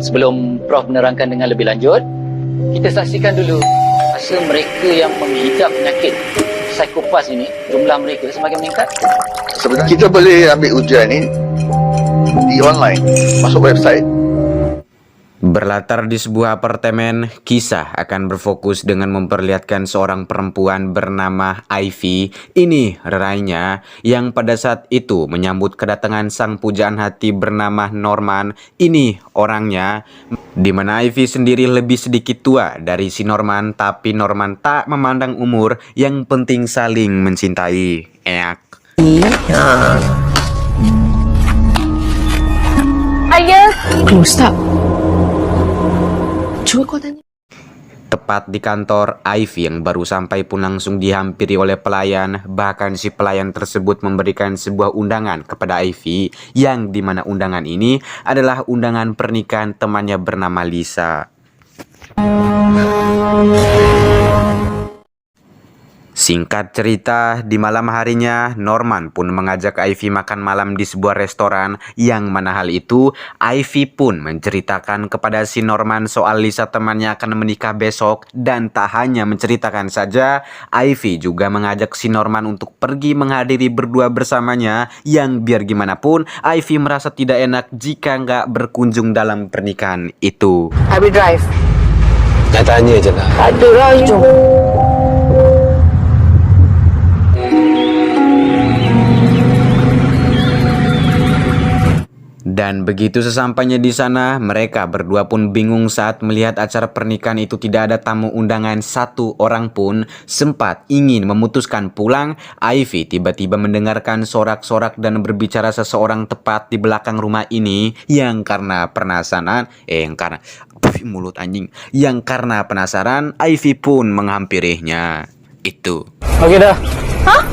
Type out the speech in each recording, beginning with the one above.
Sebelum Prof menerangkan dengan lebih lanjut, kita saksikan dulu masa mereka yang mengidap penyakit psikopas ini, jumlah mereka semakin meningkat. Sebenarnya kita boleh ambil ujian ni di online, masuk website. Berlatar di sebuah apartemen, kisah akan berfokus dengan memperlihatkan seorang perempuan bernama Ivy. Ini rerainya yang pada saat itu menyambut kedatangan sang pujaan hati bernama Norman. Ini orangnya, di mana Ivy sendiri lebih sedikit tua dari si Norman, tapi Norman tak memandang umur, yang penting saling mencintai. Ayah. Oh, stop. Tepat di kantor, Ivy yang baru sampai pun langsung dihampiri oleh pelayan. Bahkan si pelayan tersebut memberikan sebuah undangan kepada Ivy, yang dimana undangan ini adalah undangan pernikahan temannya bernama Lisa. Singkat cerita, di malam harinya Norman pun mengajak Ivy makan malam di sebuah restoran, yang mana hal itu Ivy pun menceritakan kepada si Norman soal Lisa temannya akan menikah besok. Dan tak hanya menceritakan saja, Ivy juga mengajak si Norman untuk pergi menghadiri berdua bersamanya, yang biar gimana pun Ivy merasa tidak enak jika nggak berkunjung dalam pernikahan itu. I will drive. Dah tanya je lah. Tak ada lah, jom. Dan begitu sesampainya di sana, mereka berdua pun bingung saat melihat acara pernikahan itu tidak ada tamu undangan satu orang pun. Sempat ingin memutuskan pulang, Ivy tiba-tiba mendengarkan sorak-sorak dan berbicara seseorang tepat di belakang rumah ini, yang karena penasaran, yang karena penasaran, Ivy pun menghampirinya. Itu. Okey dah. Hah?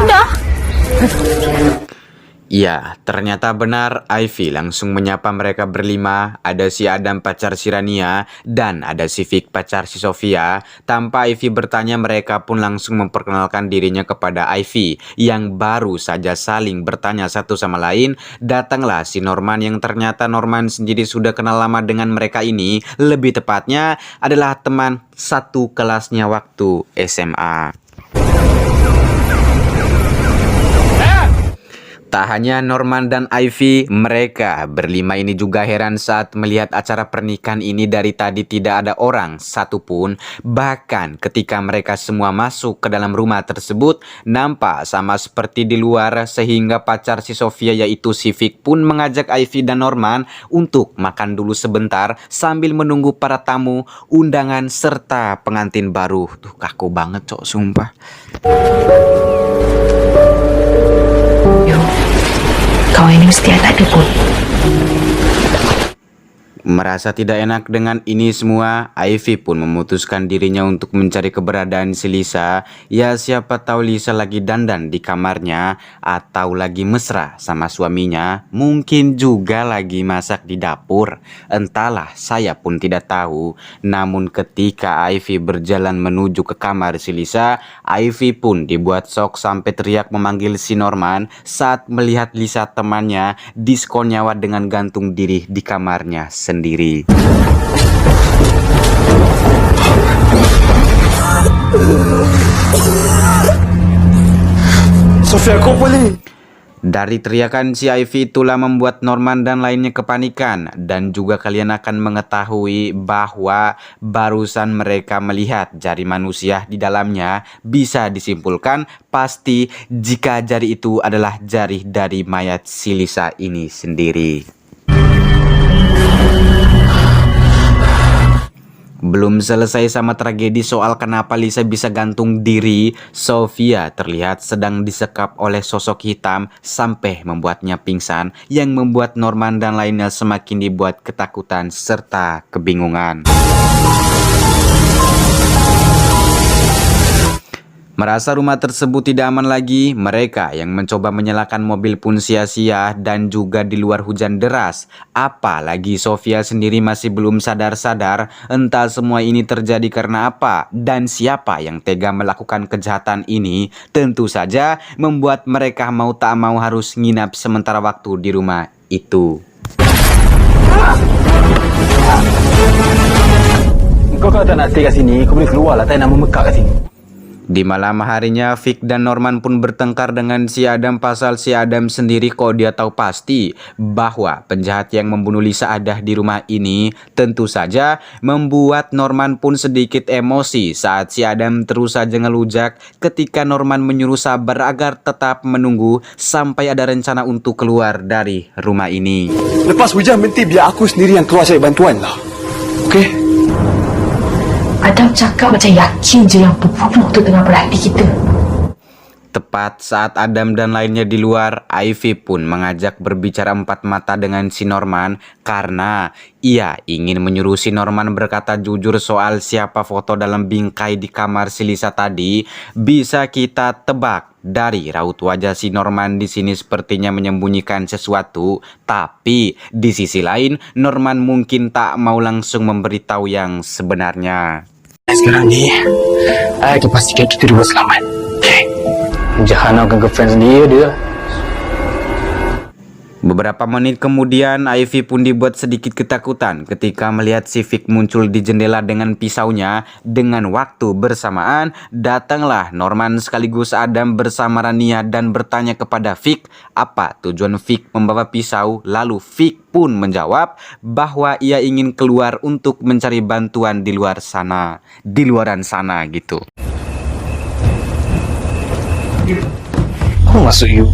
Dah? Ya, ternyata benar. Ivy langsung menyapa mereka berlima. Ada si Adam pacar si Rania, dan ada si Vic pacar si Sofia. Tanpa Ivy bertanya, mereka pun langsung memperkenalkan dirinya kepada Ivy, yang baru saja saling bertanya satu sama lain. Datanglah si Norman, yang ternyata Norman sendiri sudah kenal lama dengan mereka ini. Lebih tepatnya adalah teman satu kelasnya waktu SMA. Tak hanya Norman dan Ivy, mereka berlima ini juga heran saat melihat acara pernikahan ini dari tadi tidak ada orang satupun. Bahkan ketika mereka semua masuk ke dalam rumah tersebut, nampak sama seperti di luar, sehingga pacar si Sofia yaitu si Vic pun mengajak Ivy dan Norman untuk makan dulu sebentar sambil menunggu para tamu, undangan, serta pengantin baru. Tuh kaku banget cok, sumpah. Kau ini mesti tak ada pun. Merasa tidak enak dengan ini semua, Ivy pun memutuskan dirinya untuk mencari keberadaan si Lisa. Ya siapa tahu Lisa lagi dandan di kamarnya, atau lagi mesra sama suaminya, mungkin juga lagi masak di dapur. Entahlah, saya pun tidak tahu. Namun ketika Ivy berjalan menuju ke kamar si Lisa, Ivy pun dibuat shock sampai teriak memanggil si Norman saat melihat Lisa temannya diskon nyawa dengan gantung diri di kamarnya sendiri. Sofia, kau boleh? Dari teriakan si Ivy itulah membuat Norman dan lainnya kepanikan. Dan juga kalian akan mengetahui bahwa barusan mereka melihat jari manusia di dalamnya. Bisa disimpulkan pasti jika jari itu adalah jari dari mayat si Lisa ini sendiri. Belum selesai sama tragedi soal kenapa Lisa bisa gantung diri, Sofia terlihat sedang disekap oleh sosok hitam sampai membuatnya pingsan, yang membuat Norman dan lainnya semakin dibuat ketakutan serta kebingungan. Merasa rumah tersebut tidak aman lagi, mereka yang mencoba menyalakan mobil pun sia-sia dan juga di luar hujan deras. Apalagi Sofia sendiri masih belum sadar-sadar, entah semua ini terjadi karena apa dan siapa yang tega melakukan kejahatan ini. Tentu saja membuat mereka mau tak mau harus nginap sementara waktu di rumah itu. Kalau kau tak nak stay kat sini, kau boleh keluar lah. Tak nak memekak kat sini. Di malam harinya, Vic dan Norman pun bertengkar dengan si Adam pasal si Adam sendiri kok dia tahu pasti bahwa penjahat yang membunuh Lisa ada di rumah ini. Tentu saja membuat Norman pun sedikit emosi saat si Adam terus saja ngelujak ketika Norman menyuruh sabar agar tetap menunggu sampai ada rencana untuk keluar dari rumah ini. Lepas hujan berhenti, biar aku sendiri yang keluar cari bantuan lah. Okey? Adam cakap macam yakin je yang pembunuh tu tengah berhati kita. Tepat saat Adam dan lainnya di luar, Ivy pun mengajak berbicara empat mata dengan si Norman karena ia ingin menyuruh si Norman berkata jujur soal siapa foto dalam bingkai di kamar si Lisa tadi. Bisa kita tebak dari raut wajah si Norman di sini sepertinya menyembunyikan sesuatu, tapi di sisi lain Norman mungkin tak mau langsung memberitahu yang sebenarnya. Sekarang ni, saya akan pastikan kita dua selamat. Okey? Jahanam akan girlfriend sendiri dia. Beberapa menit kemudian, Ivy pun dibuat sedikit ketakutan ketika melihat si Vic muncul di jendela dengan pisaunya. Dengan waktu bersamaan, datanglah Norman sekaligus Adam bersama Rania dan bertanya kepada Vic apa tujuan Vic membawa pisau. Lalu Vic pun menjawab bahwa ia ingin keluar untuk mencari bantuan di luar sana, di luaran sana gitu. Apa maksud you?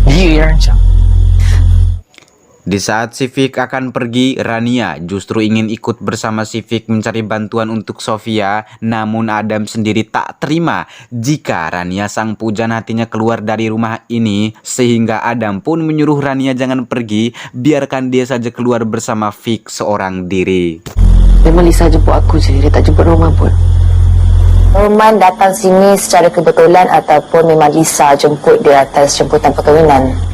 Dia yang rancang. Di saat si Vic akan pergi, Rania justru ingin ikut bersama si Vic mencari bantuan untuk Sofia. Namun Adam sendiri tak terima jika Rania sang pujaan hatinya keluar dari rumah ini. Sehingga Adam pun menyuruh Rania jangan pergi, biarkan dia saja keluar bersama Vic seorang diri. Memang Lisa jemput aku je, dia tak jemput Norman pun. Norman datang sini secara kebetulan ataupun memang Lisa jemput dia atas jemputan perkahwinan?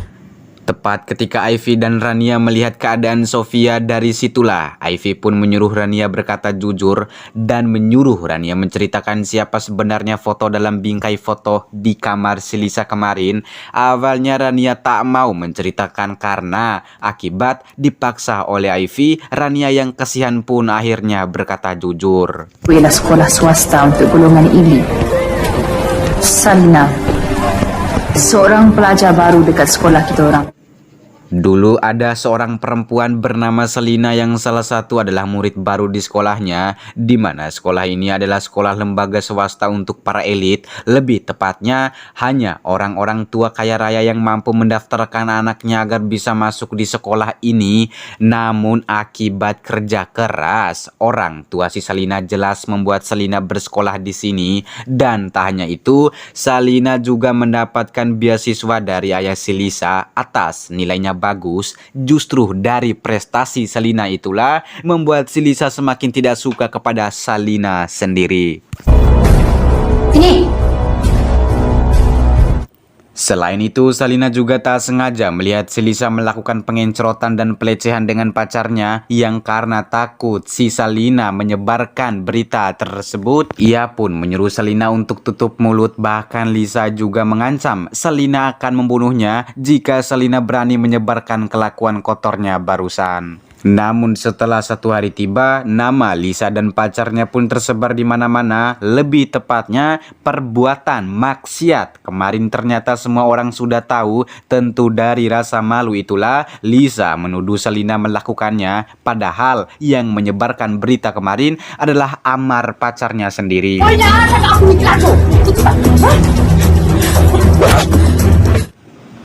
Tepat ketika Ivy dan Rania melihat keadaan Sofia, dari situlah Ivy pun menyuruh Rania berkata jujur dan menyuruh Rania menceritakan siapa sebenarnya foto dalam bingkai foto di kamar si Lisa kemarin. Awalnya Rania tak mau menceritakan karena akibat dipaksa oleh Ivy. Rania yang kasihan pun akhirnya berkata jujur. Ialah sekolah swasta untuk golongan elit. Salina, seorang pelajar baru dekat sekolah kita orang. Dulu ada seorang perempuan bernama Selina yang salah satu adalah murid baru di sekolahnya, di mana sekolah ini adalah sekolah lembaga swasta untuk para elit. Lebih tepatnya hanya orang-orang tua kaya raya yang mampu mendaftarkan anaknya agar bisa masuk di sekolah ini. Namun akibat kerja keras, orang tua si Selina jelas membuat Selina bersekolah di sini. Dan tak hanya itu, Selina juga mendapatkan beasiswa dari ayah si Lisa atas nilainya bagus. Justru dari prestasi Selina itulah membuat si Lisa semakin tidak suka kepada Selina sendiri. Sini! Selain itu, Selina juga tak sengaja melihat si Lisa melakukan pengencerotan dan pelecehan dengan pacarnya, yang karena takut si Selina menyebarkan berita tersebut, ia pun menyuruh Selina untuk tutup mulut. Bahkan Lisa juga mengancam Selina akan membunuhnya jika Selina berani menyebarkan kelakuan kotornya barusan. Namun setelah 1 hari tiba, nama Lisa dan pacarnya pun tersebar di mana-mana. Lebih tepatnya perbuatan maksiat kemarin ternyata semua orang sudah tahu. Tentu dari rasa malu itulah Lisa menuduh Selina melakukannya, padahal yang menyebarkan berita kemarin adalah Amar, pacarnya sendiri.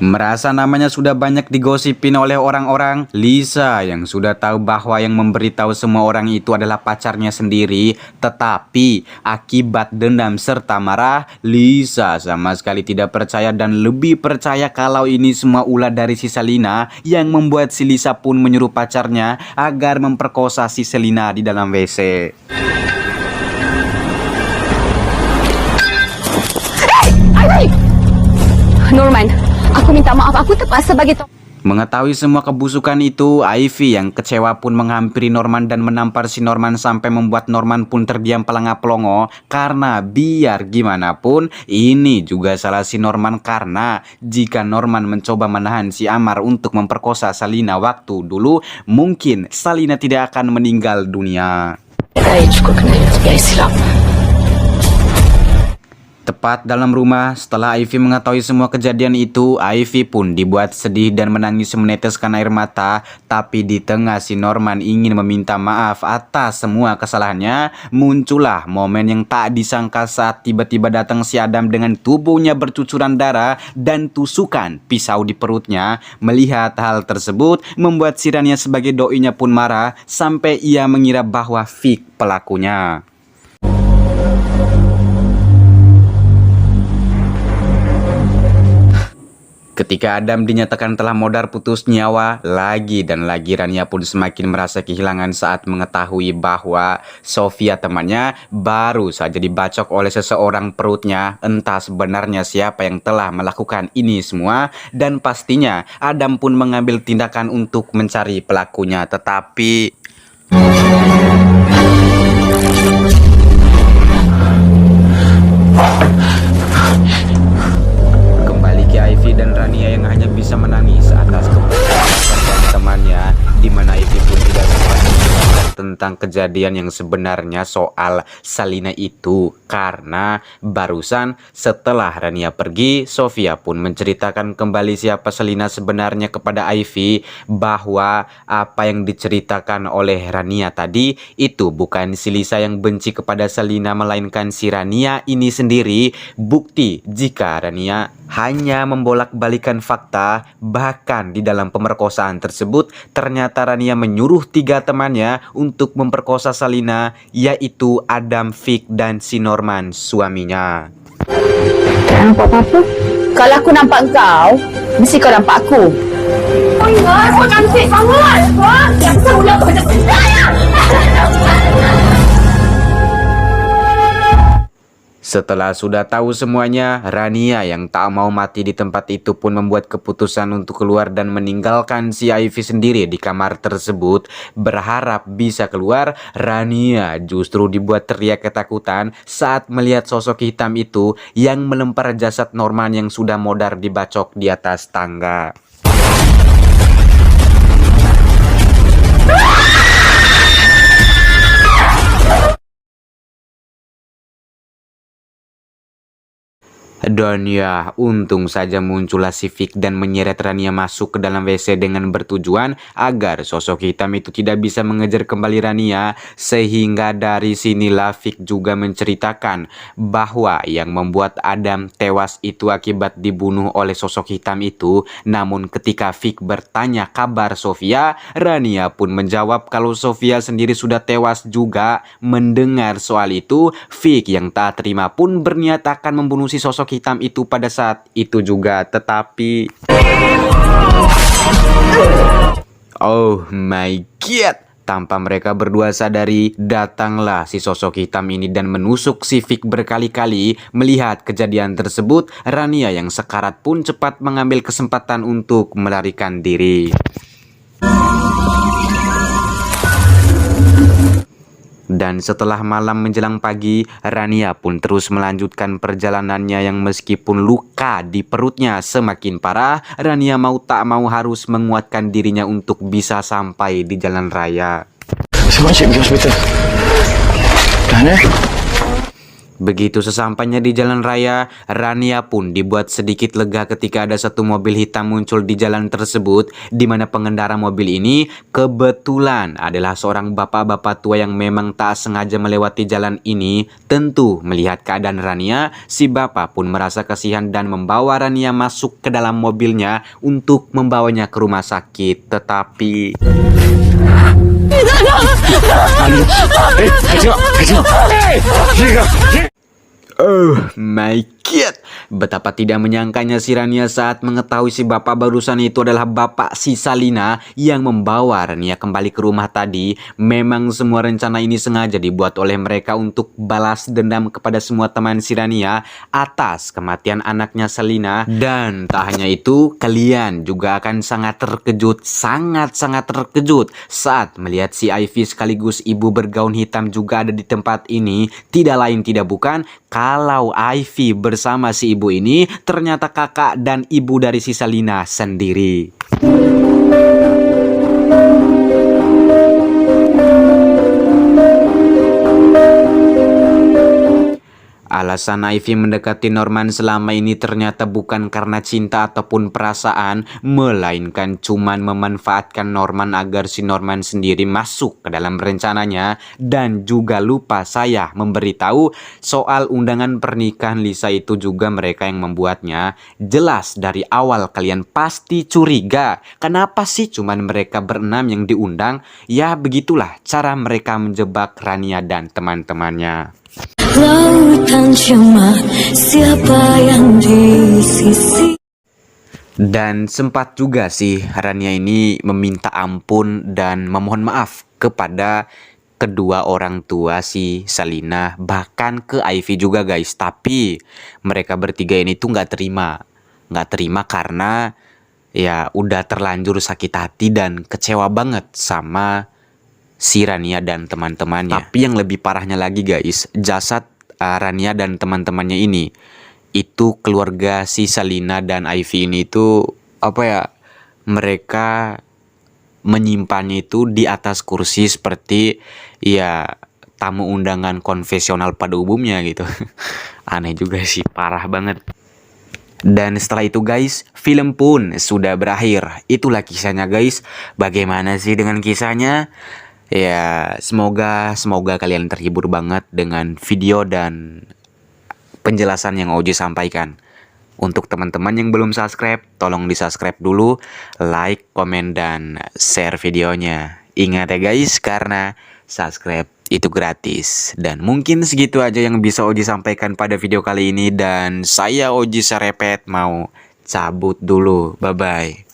Merasa namanya sudah banyak digosipin oleh orang-orang, Lisa yang sudah tahu bahwa yang memberitahu semua orang itu adalah pacarnya sendiri. Tetapi akibat dendam serta marah, Lisa sama sekali tidak percaya dan lebih percaya kalau ini semua ulah dari si Selina, yang membuat si Lisa pun menyuruh pacarnya agar memperkosa si Selina di dalam WC. Norman, aku minta maaf, aku terpaksa bagi Mengetahui semua kebusukan itu, Ivy yang kecewa pun menghampiri Norman dan menampar si Norman sampai membuat Norman pun terdiam pelanga-pelongo. Karena biar gimana pun ini juga salah si Norman, karena jika Norman mencoba menahan si Amar untuk memperkosa Selina waktu dulu, mungkin Selina tidak akan meninggal dunia. Saya cukup kena biaya silap. Tepat dalam rumah, setelah Ivy mengetahui semua kejadian itu, Ivy pun dibuat sedih dan menangis meneteskan air mata. Tapi di tengah si Norman ingin meminta maaf atas semua kesalahannya, muncullah momen yang tak disangka saat tiba-tiba datang si Adam dengan tubuhnya bercucuran darah dan tusukan pisau di perutnya. Melihat hal tersebut, membuat si Rania sebagai doinya pun marah sampai ia mengira bahwa Vic pelakunya. Ketika Adam dinyatakan telah modar putus nyawa, lagi dan lagi Rania pun semakin merasa kehilangan saat mengetahui bahwa Sofia temannya baru saja dibacok oleh seseorang perutnya. Entah sebenarnya siapa yang telah melakukan ini semua, dan pastinya Adam pun mengambil tindakan untuk mencari pelakunya. Tetapi Ivy dan Rania yang hanya bisa menangis atas kepercayaan temannya, di mana Ivy pun tidak sempat menjelaskan tentang kejadian yang sebenarnya soal Salina itu, karena barusan setelah Rania pergi, Sofia pun menceritakan kembali siapa Salina sebenarnya kepada Ivy, bahwa apa yang diceritakan oleh Rania tadi itu bukan si Lisa yang benci kepada Salina, melainkan si Rania ini sendiri. Bukti jika Rania hanya membolak-balikan fakta. Bahkan di dalam pemerkosaan tersebut ternyata Rania menyuruh 3 temannya untuk memperkosa Salina, yaitu Adam, Vic, dan si Norman suaminya. Tak nampak apa-apa? Kalau aku nampak engkau, mesti kau nampak aku. Oh ya, kau cantik banget. Wah, yang sebelah kau macam saya. Setelah sudah tahu semuanya, Rania yang tak mau mati di tempat itu pun membuat keputusan untuk keluar dan meninggalkan si Ivy sendiri di kamar tersebut. Berharap bisa keluar, Rania justru dibuat teriak ketakutan saat melihat sosok hitam itu yang melempar jasad Norman yang sudah modar dibacok di atas tangga. Dan ya, untung saja muncullah si Vic dan menyeret Rania masuk ke dalam WC dengan bertujuan agar sosok hitam itu tidak bisa mengejar kembali Rania. Sehingga dari sinilah Vic juga menceritakan bahwa yang membuat Adam tewas itu akibat dibunuh oleh sosok hitam itu. Namun ketika Vic bertanya kabar Sofia, Rania pun menjawab kalau Sofia sendiri sudah tewas juga. Mendengar soal itu, Vic yang tak terima pun berniat akan membunuh si sosok hitam itu pada saat itu juga. Tetapi oh my god, tanpa mereka berdua sadari, datanglah si sosok hitam ini dan menusuk si Vic berkali-kali. Melihat kejadian tersebut, Rania yang sekarat pun cepat mengambil kesempatan untuk melarikan diri. Dan setelah malam menjelang pagi, Rania pun terus melanjutkan perjalanannya yang meskipun luka di perutnya semakin parah, Rania mau tak mau harus menguatkan dirinya untuk bisa sampai di jalan raya. Semua cek pergi hospital. Dah ni? Begitu sesampainya di jalan raya, Rania pun dibuat sedikit lega ketika ada satu mobil hitam muncul di jalan tersebut, di mana pengendara mobil ini kebetulan adalah seorang bapak-bapak tua yang memang tak sengaja melewati jalan ini. Tentu melihat keadaan Rania, si bapak pun merasa kasihan dan membawa Rania masuk ke dalam mobilnya untuk membawanya ke rumah sakit. Tetapi oh my god, betapa tidak menyangkanya si Rania saat mengetahui si bapak barusan itu adalah bapak si Salina yang membawa Rania kembali ke rumah tadi. Memang semua rencana ini sengaja dibuat oleh mereka untuk balas dendam kepada semua teman si Rania atas kematian anaknya Salina. Dan tak hanya itu, kalian juga akan sangat terkejut, sangat-sangat terkejut saat melihat si Ivy sekaligus ibu bergaun hitam juga ada di tempat ini. Tidak lain tidak bukan kalau Ivy bersama si ibu ini ternyata kakak dan ibu dari si Salina sendiri. Alasan Ivy mendekati Norman selama ini ternyata bukan karena cinta ataupun perasaan, melainkan cuman memanfaatkan Norman agar si Norman sendiri masuk ke dalam rencananya, dan juga lupa saya memberitahu soal undangan pernikahan Lisa itu juga mereka yang membuatnya. Jelas dari awal kalian pasti curiga, kenapa sih cuman mereka berenam yang diundang? Ya begitulah cara mereka menjebak Rania dan teman-temannya. Lautan cuma siapa yang di sisi. Dan sempat juga sih Rania ini meminta ampun dan memohon maaf kepada kedua orang tua si Shalina, bahkan ke Ivy juga guys. Tapi mereka bertiga ini tuh nggak terima karena ya udah terlanjur sakit hati dan kecewa banget sama si Rania dan teman-temannya. Tapi yang lebih parahnya lagi guys, jasad Rania dan teman-temannya ini, itu keluarga si Shalina dan Ivy ini itu apa ya, mereka menyimpannya itu di atas kursi seperti ya tamu undangan konvensional pada umumnya gitu. Aneh juga sih, parah banget. Dan setelah itu guys, film pun sudah berakhir. Itulah kisahnya guys. Bagaimana sih dengan kisahnya? Ya semoga kalian terhibur banget dengan video dan penjelasan yang Oji sampaikan. Untuk teman-teman yang belum subscribe, tolong di subscribe dulu, like, komen, dan share videonya. Ingat ya guys, karena subscribe itu gratis. Dan mungkin segitu aja yang bisa Oji sampaikan pada video kali ini. Dan saya Oji Sarepet mau cabut dulu. Bye-bye.